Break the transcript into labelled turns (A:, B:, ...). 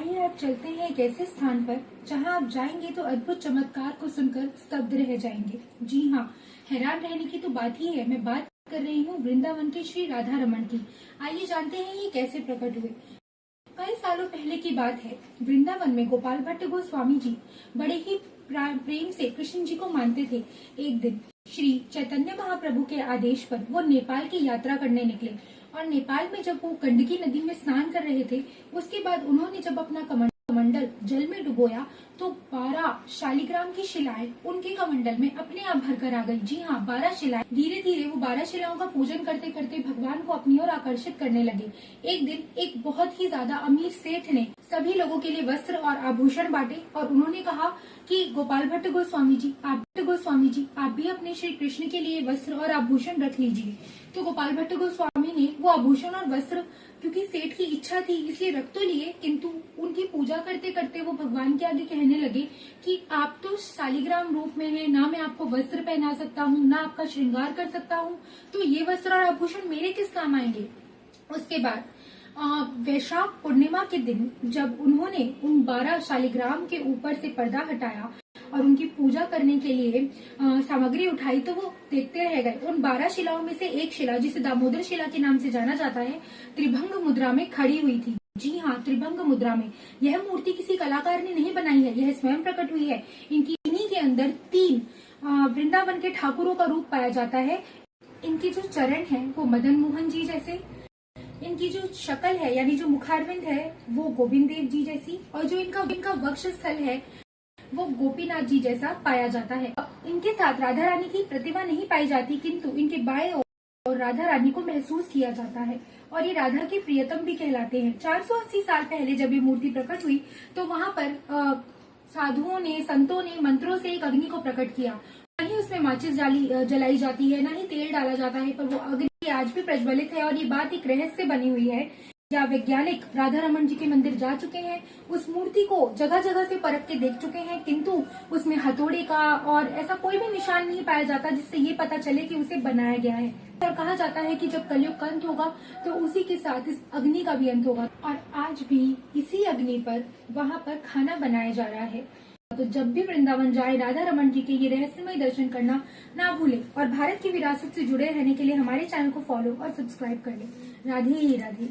A: आइए अब चलते हैं एक ऐसे स्थान पर जहां आप जाएंगे तो अद्भुत चमत्कार को सुनकर स्तब्ध रह जाएंगे। जी हाँ, हैरान रहने की तो बात ही है। मैं बात कर रही हूँ वृंदावन के श्री राधा रमन की। आइए जानते हैं ये कैसे प्रकट हुए। कई सालों पहले की बात है। वृंदावन में गोपाल भट्ट गोस्वामी जी बड़े ही प्रेम से कृष्ण जी को मानते थे। एक दिन श्री चैतन्य महाप्रभु के आदेश पर वो नेपाल की यात्रा करने निकले और नेपाल में जब वो गंडकी नदी में स्नान कर रहे थे, उसके बाद उन्होंने जब अपना कमंडल जल में डुबोया तो 12 शालिग्राम की शिलाएं उनके कमंडल में अपने आप भरकर आ गई। जी हाँ, 12 शिलाएं। धीरे धीरे वो 12 शिलाओं का पूजन करते करते भगवान को अपनी ओर आकर्षित करने लगे। एक दिन एक बहुत ही ज्यादा अमीर सेठ ने सभी लोगों के लिए वस्त्र और आभूषण बांटे और उन्होंने कहा कि गोपाल भट्ट गोस्वामी जी आप भी अपने श्री कृष्ण के लिए वस्त्र और आभूषण रख लीजिए। तो गोपाल भट्ट गोस्वामी ने वो आभूषण और वस्त्र, क्योंकि सेठ की इच्छा थी इसलिए रख तो लिए, किंतु उनकी पूजा करते करते वो भगवान के आगे कहने लगे कि आप तो शालिग्राम रूप में हैं, ना मैं आपको वस्त्र पहना सकता हूँ, ना आपका श्रृंगार कर सकता हूँ, तो ये वस्त्र और आभूषण मेरे किस काम आएंगे। उसके बाद वैशाख पूर्णिमा के दिन जब उन्होंने उन 12 शालिग्राम के ऊपर से पर्दा हटाया और उनकी पूजा करने के लिए सामग्री उठाई, तो वो देखते रह गए। उन 12 शिलाओं में से एक शिला, जिसे दामोदर शिला के नाम से जाना जाता है, त्रिभंग मुद्रा में खड़ी हुई थी। जी हाँ, त्रिभंग मुद्रा में। यह मूर्ति किसी कलाकार ने नहीं बनाई है, यह स्वयं प्रकट हुई है। इन्हीं के अंदर 3 वृंदावन के ठाकुरों का रूप पाया जाता है। इनके जो चरण है वो मदन मोहन जी जैसे, इनकी जो शक्ल है यानी जो मुखारविंद है वो गोविंद देव जी जैसी, और जो इनका वक्ष स्थल है वो गोपीनाथ जी जैसा पाया जाता है। इनके साथ राधा रानी की प्रतिमा नहीं पाई जाती, किंतु इनके बाएं और राधा रानी को महसूस किया जाता है और ये राधा के प्रियतम भी कहलाते हैं। 480 साल पहले जब ये मूर्ति प्रकट हुई तो वहाँ पर साधुओं ने, संतों ने मंत्रों से एक अग्नि को प्रकट किया। न ही उसमें माचिस जलाई जाती है, न ही तेल डाला जाता है, पर वो अग्नि आज भी प्रज्वलित है और ये बात एक रहस्य बनी हुई है। या वैज्ञानिक राधा रमन जी के मंदिर जा चुके हैं, उस मूर्ति को जगह जगह से परख के देख चुके हैं, किंतु उसमें हथौड़े का और ऐसा कोई भी निशान नहीं पाया जाता जिससे ये पता चले कि उसे बनाया गया है। और कहा जाता है कि जब कलयुग का अंत होगा तो उसी के साथ इस अग्नि का भी अंत होगा और आज भी इसी अग्नि पर वहाँ पर खाना बनाया जा रहा है। तो जब भी वृंदावन जाए, राधा रमन जी के ये रहस्यमय दर्शन करना ना भूलें और भारत की विरासत से जुड़े रहने के लिए हमारे चैनल को फॉलो और सब्सक्राइब कर लें। राधे राधे।